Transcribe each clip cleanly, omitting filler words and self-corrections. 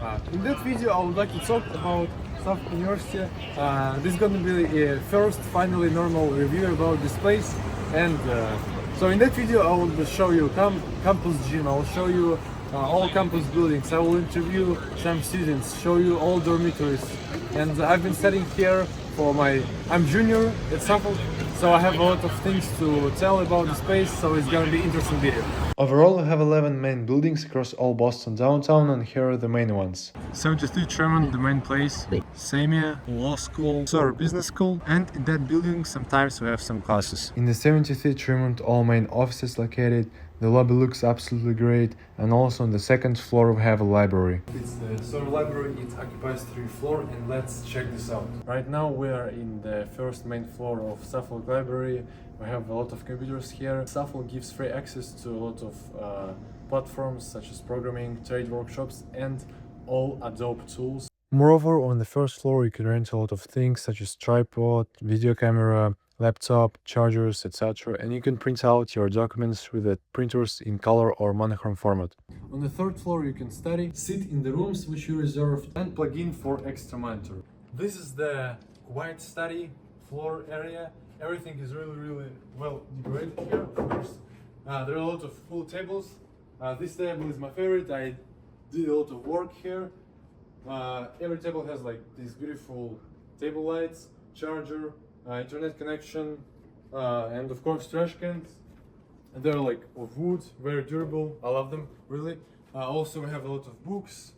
In that video, I would like to talk about Suffolk University. This is going to be a first, finally normal review about this place. And so in that video, I will show you campus gym. I will show you all campus buildings. I will interview some students, show you all dormitories. And I've been studying here I'm junior at Suffolk, so I have a lot of things to tell about the space, so it's gonna be an interesting video. Overall, we have 11 main buildings across all Boston downtown, and here are the main ones. 73 Tremont, the main place, Samia, Law School, Sir Business School, and in that building sometimes we have some classes. In the 73 Tremont, all main offices located. The lobby looks absolutely great, and also on the second floor we have a library. It's the Sir Library, it occupies 3 floors, and let's check this out. Right now we are in the first main floor of Suffolk Library. We have a lot of computers here. Suffolk gives free access to a lot of platforms such as programming, trade workshops, and all Adobe tools. Moreover, on the first floor you can rent a lot of things such as tripod, video camera, laptop, chargers, etc. And you can print out your documents with the printers in color or monochrome format. On the third floor you can study, sit in the rooms which you reserved, and plug in for extra monitor. This is the quiet study floor area. Everything is really well decorated here, of course. There are a lot of full tables. This table is my favorite. I did a lot of work here. Every table has like these beautiful table lights, charger, internet connection, and of course trash cans. And they're like of wood, very durable. I love them, really. Also we have a lot of books.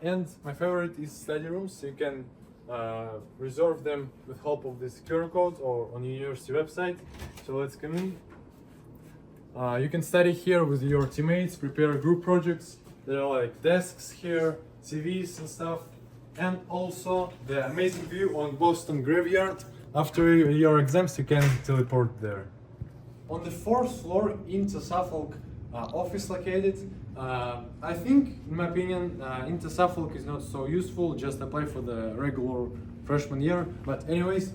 And my favorite is study rooms. So you can reserve them with help of this QR code or on the university website. So let's come in. You can study here with your teammates, prepare group projects. There are like desks here, TVs and stuff, and also the amazing view on Boston Graveyard. After your exams you can teleport there. On the fourth floor into Suffolk office located. I think, in my opinion, into Suffolk is not so useful, just apply for the regular freshman year. But anyways,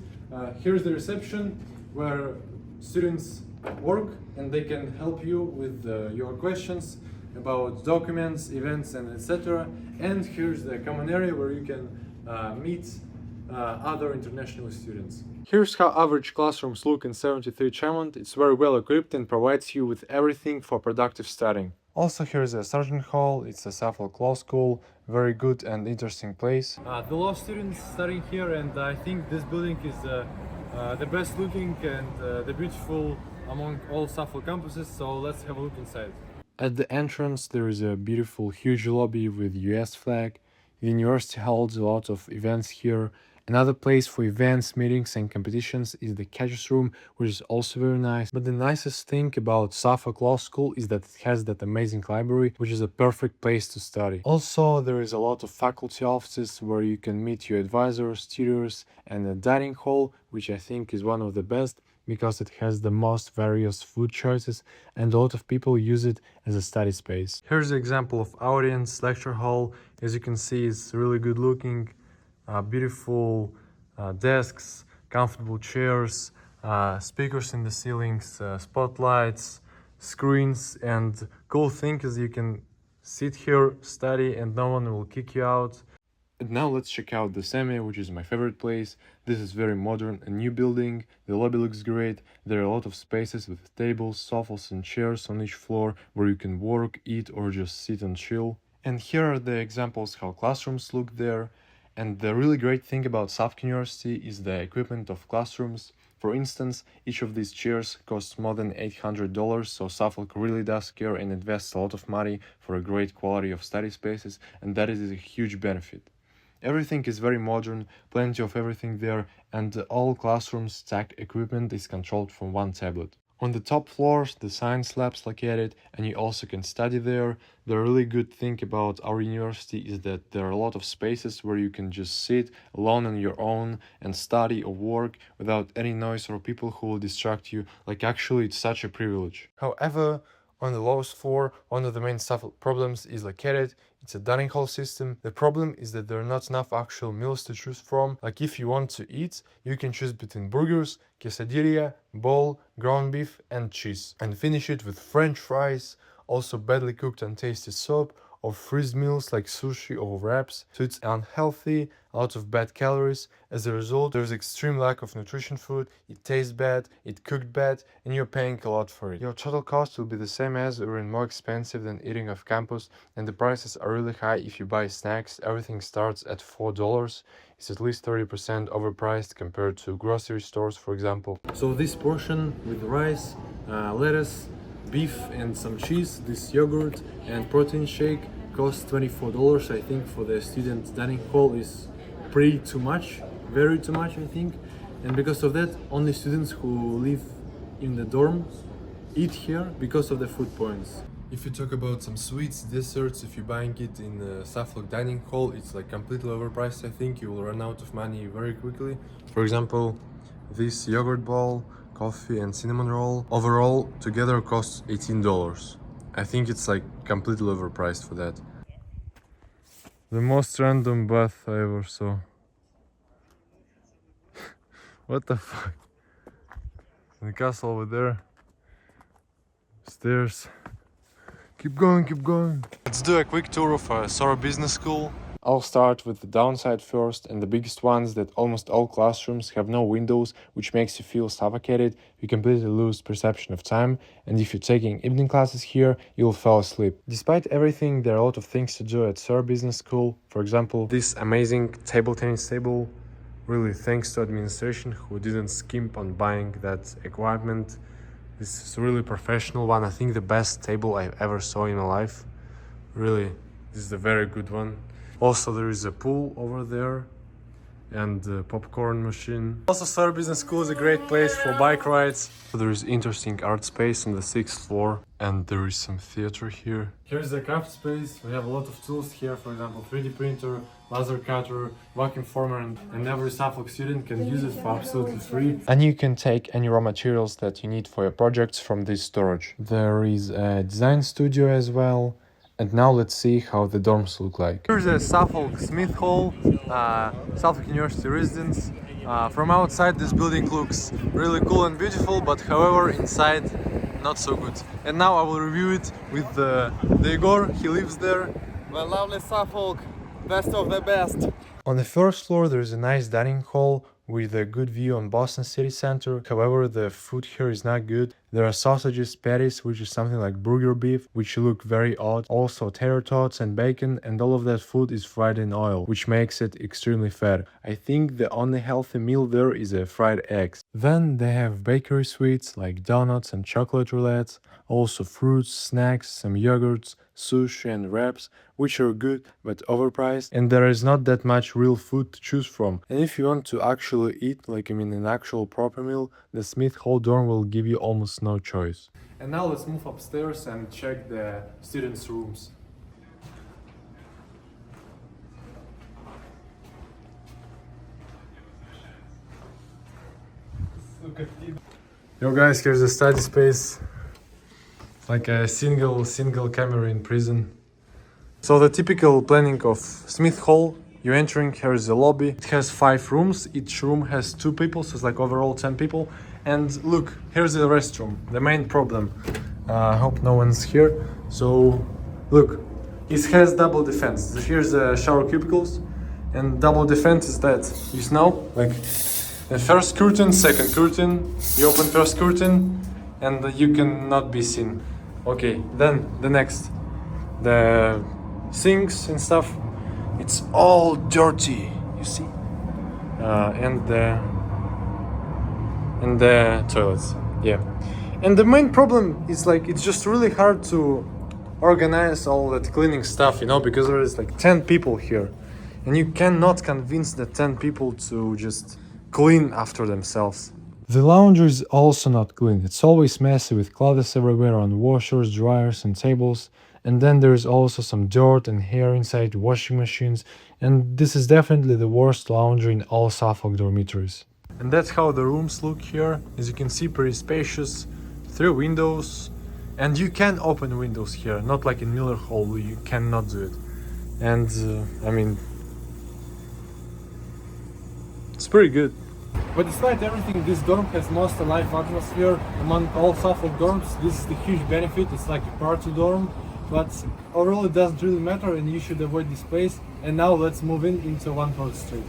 here's the reception where students work and they can help you with your questions about documents, events, and etc. And here's the common area where you can meet other international students. Here's how average classrooms look in 73 Tremont. It's very well equipped and provides you with everything for productive studying. Also, here's a Sergeant Hall. It's a Suffolk Law School. Very good and interesting place. The law students studying here, and I think this building is the best looking and the beautiful among all Suffolk campuses. So let's have a look inside. At the entrance there is a beautiful huge lobby with US flag. The university holds a lot of events here. Another place for events, meetings and competitions is the Catcher's Room, which is also very nice. But the nicest thing about Suffolk Law School is that it has that amazing library, which is a perfect place to study. Also, there is a lot of faculty offices where you can meet your advisors, tutors, and a dining hall, which I think is one of the best because it has the most various food choices and a lot of people use it as a study space. Here's an example of audience lecture hall. As you can see, it's really good looking. Beautiful desks, comfortable chairs, speakers in the ceilings, spotlights, screens, and cool thing is you can sit here, study, and no one will kick you out. And now let's check out the Samia, which is my favorite place. This is very modern, a new building. The lobby looks great. There are a lot of spaces with tables, sofas, and chairs on each floor where you can work, eat, or just sit and chill. And here are the examples how classrooms look there. And the really great thing about Suffolk University is the equipment of classrooms. For instance, each of these chairs costs more than $800, so Suffolk really does care and invests a lot of money for a great quality of study spaces, and that is a huge benefit. Everything is very modern, plenty of everything there, and all classrooms' tech equipment is controlled from one tablet. On the top floors, the science lab's located, and you also can study there. The really good thing about our university is that there are a lot of spaces where you can just sit alone on your own and study or work without any noise or people who will distract you. Like, actually, it's such a privilege. However, on the lowest floor, one of the main problems is located. It's a dining hall system. The problem is that there are not enough actual meals to choose from. Like if you want to eat, you can choose between burgers, quesadilla, bowl, ground beef and cheese. And finish it with French fries, also badly cooked and tasty soup, of freeze meals like sushi or wraps, so it's unhealthy, a lot of bad calories. As a result, there's extreme lack of nutrition food, it tastes bad, it cooked bad, and you're paying a lot for it. Your total cost will be the same as or even more expensive than eating off campus, and the prices are really high if you buy snacks. Everything starts at $4. It's at least 30% overpriced compared to grocery stores, for example. So this portion with rice, lettuce, beef and some cheese, this yogurt and protein shake costs $24. I think for the student dining hall is pretty too much, very too much I think. And because of that, only students who live in the dorm eat here because of the food points. If you talk about some sweets, desserts, if you're buying it in the Suffolk dining hall, it's like completely overpriced. I think you will run out of money very quickly. For example, this yogurt ball, coffee and cinnamon roll overall together costs $18. I think it's like completely overpriced for that. The most random bath I ever saw. What the fuck? The castle over there. Stairs. Keep going, keep going. Let's do a quick tour of Sora Business School. I'll start with the downside first, and the biggest one is that almost all classrooms have no windows, which makes you feel suffocated. You completely lose perception of time, and if you're taking evening classes here, you'll fall asleep. Despite everything, there are a lot of things to do at Sora Business School. For example, this amazing table tennis table, really thanks to administration who didn't skimp on buying that equipment. This is a really professional one. I think the best table I ever saw in my life. Really, this is a very good one. Also, there is a pool over there and a popcorn machine. Also, Sora Business School is a great place for bike rides. There is interesting art space on the 6th floor and there is some theater here. Here's the craft space. We have a lot of tools here, for example, 3D printer, laser cutter, vacuum former, and every Suffolk student can use it for absolutely free. And you can take any raw materials that you need for your projects from this storage. There is a design studio as well. And now let's see how the dorms look like. Here's the Suffolk Smith Hall, Suffolk University residence. From outside this building looks really cool and beautiful, but however inside not so good. And now I will review it with the Igor, he lives there. The lovely Suffolk, best of the best. On the first floor there is a nice dining hall with a good view on Boston city center. However, the food here is not good. There are sausages, patties, which is something like burger beef, which look very odd. Also tater tots and bacon, and all of that food is fried in oil, which makes it extremely fat. I think the only healthy meal there is a fried eggs. Then they have bakery sweets like donuts and chocolate roulettes, also fruits, snacks, some yogurts, sushi and wraps, which are good but overpriced, and there is not that much real food to choose from. And if you want to actually eat, like an actual proper meal, the Smith Hall dorm will give you almost no choice. And now let's move upstairs and check the students' rooms. Yo guys, here's the study space. Like a single camera in prison. So the typical planning of Smith Hall, you're entering, here is the lobby. It has 5 rooms, each room has 2 people, so it's like overall 10 people. And look, here's the restroom, the main problem. I hope no one's here. So look, it has double defense. Here's the shower cubicles, and double defense is that, you know, like the first curtain, second curtain, you open first curtain, and you cannot be seen. Okay, then the next, the sinks and stuff, it's all dirty, you see, and the toilets, yeah. And the main problem is like it's just really hard to organize all that cleaning stuff, you know, because there is like 10 people here, and you cannot convince the 10 people to just clean after themselves. The laundry is also not clean. It's always messy with clothes everywhere on washers, dryers and tables. And then there is also some dirt and hair inside washing machines. And this is definitely the worst laundry in all Suffolk dormitories. And that's how the rooms look here. As you can see, pretty spacious. 3 windows. And you can open windows here, not like in Miller Hall, you cannot do it. And I mean, it's pretty good. But despite everything, this dorm has most alive atmosphere among all Suffolk dorms. This is the huge benefit. It's like a party dorm. but overall it doesn't really matter and you should avoid this place. And now let's move into One Court Street.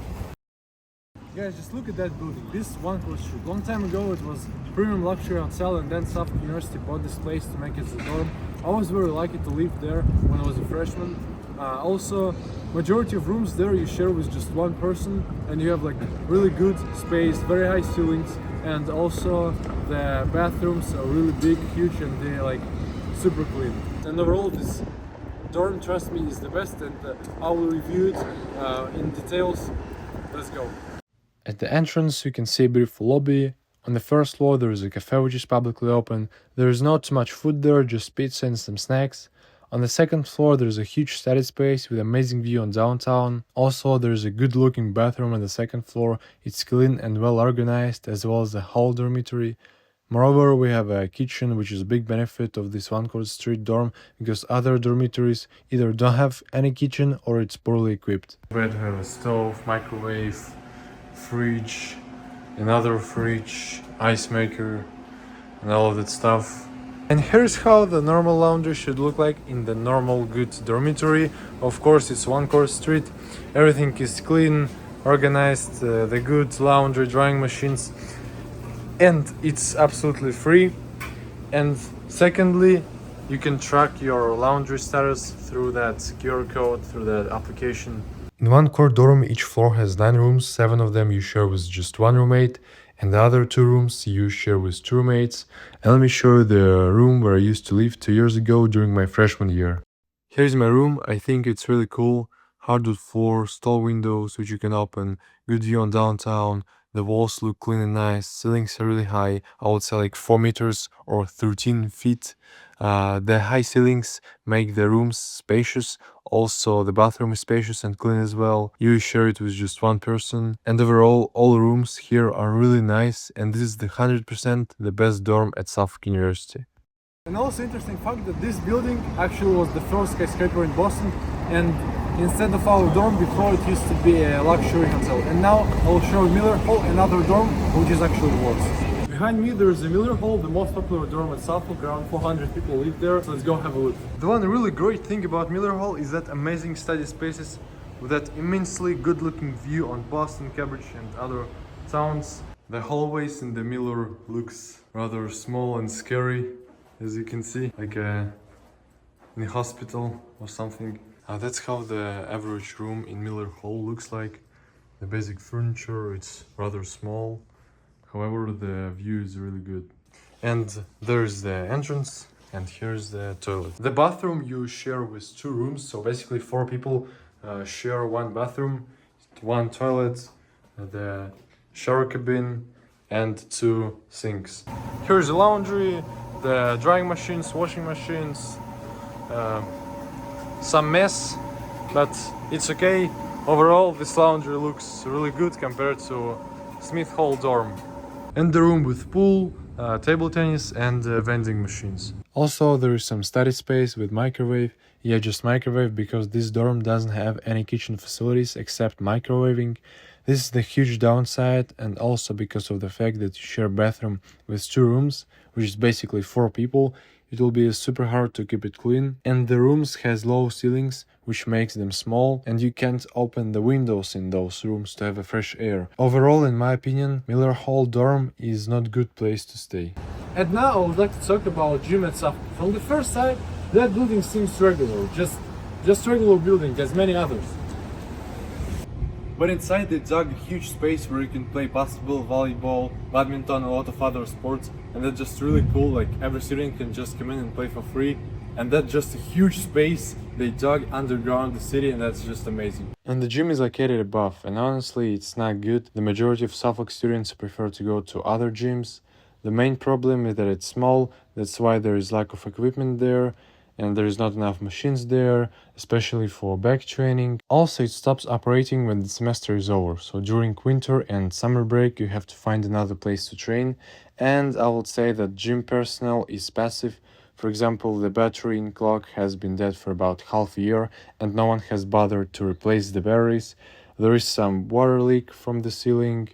Guys, just look at that building. This One Court Street. Long time ago it was premium luxury hotel, and then Suffolk University bought this place to make it a dorm. I was very lucky to live there when I was a freshman. Also, majority of rooms there you share with just one person, and you have like really good space, very high ceilings, and also the bathrooms are really big, huge, and they're like super clean. And overall, this dorm, trust me, is the best, and I will review it in details. Let's go. At the entrance, you can see a beautiful lobby. On the first floor, there is a cafe which is publicly open. There is not too much food there, just pizza and some snacks. On the second floor, there is a huge study space with amazing view on downtown. Also, there is a good looking bathroom on the second floor. It's clean and well organized, as well as a whole dormitory. Moreover, we have a kitchen, which is a big benefit of this One Court Street dorm, because other dormitories either don't have any kitchen or it's poorly equipped. We have a stove, microwave, fridge, another fridge, ice maker, and all of that stuff. And here's how the normal laundry should look like in the normal good dormitory. Of course, it's One Court Street. Everything is clean, organized, the good laundry drying machines, and it's absolutely free. And secondly, you can track your laundry status through that QR code, through that application. In One Court dorm, each floor has 9 rooms. 7 of them you share with just one roommate, and the other 2 rooms you share with 2 roommates. And let me show you the room where I used to live 2 years ago during my freshman year. Here's my room. I think it's really cool. Hardwood floors, tall windows which you can open, good view on downtown. The walls look clean and nice. Ceilings are really high. I would say like 4 meters or 13 feet. The high ceilings make the rooms spacious. Also, the bathroom is spacious and clean as well. You share it with just one person. And overall, all rooms here are really nice. And this is the 100% the best dorm at Suffolk University. And also interesting fact that this building actually was the first skyscraper in Boston, and instead of our dorm before, it used to be a luxury hotel. And now I'll show Miller Hall, another dorm which is actually worse. Behind me there is a Miller Hall, the most popular dorm at Suffolk. Around 400 people live there, so let's go have a look. The one really great thing about Miller Hall is that amazing study spaces with that immensely good looking view on Boston, Cambridge and other towns. The hallways in the Miller looks rather small and scary, as you can see, like in a hospital or something. That's how the average room in Miller Hall looks like. The basic furniture, it's rather small. However, the view is really good. And there's the entrance, and here's the toilet. The bathroom you share with 2 rooms, so basically 4 people share one bathroom, one toilet, the shower cabin, and 2 sinks. Here's the laundry, the drying machines, washing machines, some mess, but it's okay. Overall, this laundry looks really good compared to Smith Hall dorm. And the room with pool, table tennis and vending machines. Also, there is some study space with microwave. Yeah, just microwave, because this dorm doesn't have any kitchen facilities except microwaving. This is the huge downside, and also because of the fact that you share a bathroom with 2 rooms, which is basically 4 people, it will be super hard to keep it clean. And the rooms has low ceilings, which makes them small, and you can't open the windows in those rooms to have a fresh air. Overall, in my opinion, Miller Hall dorm is not a good place to stay. And now I would like to talk about gym at Suffolk. From the first sight, that building seems regular, just regular building as many others. But inside they dug a huge space where you can play basketball, volleyball, badminton, a lot of other sports, and that's just really cool. Like every student can just come in and play for free, and that's just a huge space they dug underground the city, and that's just amazing. And the gym is located above, and honestly it's not good. The majority of Suffolk students prefer to go to other gyms. The main problem is that it's small, that's why there is lack of equipment there, and there is not enough machines there, especially for back training. Also, it stops operating when the semester is over, so during winter and summer break you have to find another place to train. And I would say that gym personnel is passive. For example, the battery in clock has been dead for about half a year and no one has bothered to replace the batteries. There is some water leak from the ceiling.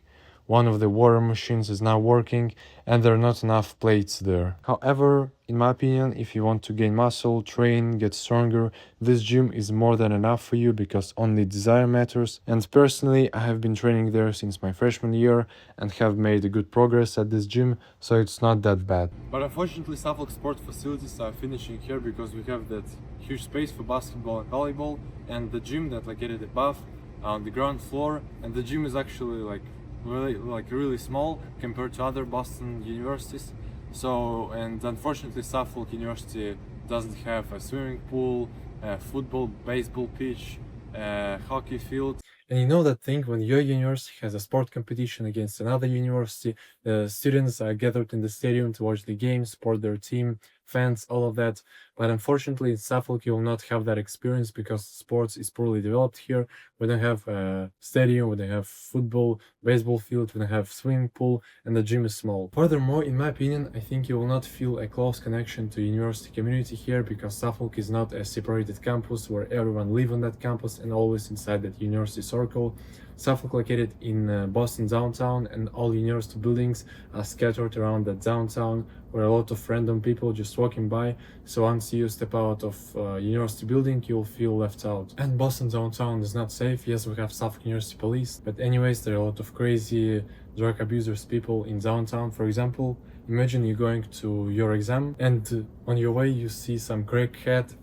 One of the water machines is not working and there are not enough plates there. However, In my opinion, if you want to gain muscle, train, get stronger, this gym is more than enough for you because only desire matters. And personally, I have been training there since my freshman year and have made good progress at this gym, so it's not that bad. But unfortunately, Suffolk sport facilities are finishing here because we have that huge space for basketball and volleyball, and the gym that located above on the ground floor. And the gym is actually really small compared to other Boston universities. So, and unfortunately, Suffolk University doesn't have a swimming pool, a football, baseball pitch, a hockey field. And you know that thing when your university has a sport competition against another university, the students are gathered in the stadium to watch the game, support their team, fans, all of that. But unfortunately in Suffolk you will not have that experience because sports is poorly developed here. We don't have a stadium, we don't have football, baseball field, we don't have swimming pool, and the gym is small. Furthermore, in my opinion, I think you will not feel a close connection to university community here because Suffolk is not a separated campus where everyone live on that campus and always inside that university circle. Suffolk located in Boston downtown, and all university buildings are scattered around that downtown where a lot of random people just walking by. So once you step out of university building, you'll feel left out. And Boston downtown is not safe. Yes, we have Suffolk University Police, but anyways, there are a lot of crazy drug abusers people in downtown. For example, imagine you're going to your exam and on your way you see some crackhead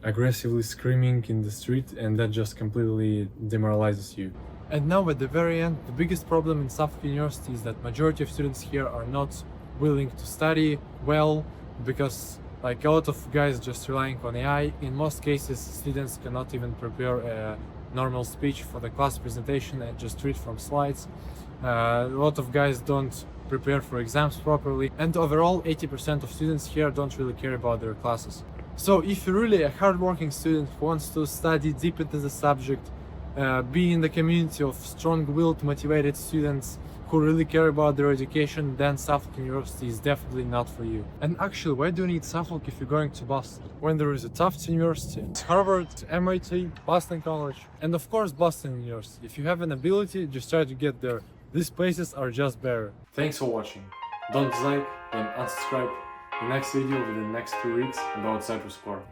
aggressively screaming in the street, and that just completely demoralizes you. And now at the very end, the biggest problem in Suffolk University is that majority of students here are not willing to study well because like a lot of guys just relying on AI. In most cases, students cannot even prepare a normal speech for the class presentation and just read from slides. A lot of guys don't prepare for exams properly, and overall 80% of students here don't really care about their classes. So if you're really a hardworking student who wants to study deep into the subject, be in the community of strong-willed, motivated students who really care about their education, then Suffolk University is definitely not for you. And actually, why do you need Suffolk if you're going to Boston? When there is a Tufts University, Harvard, MIT, Boston College, and of course Boston University. If you have an ability, just try to get there. These places are just better. Thanks for watching. Don't dislike, don't unsubscribe. The next video within the next 2 weeks about Cyprus Core.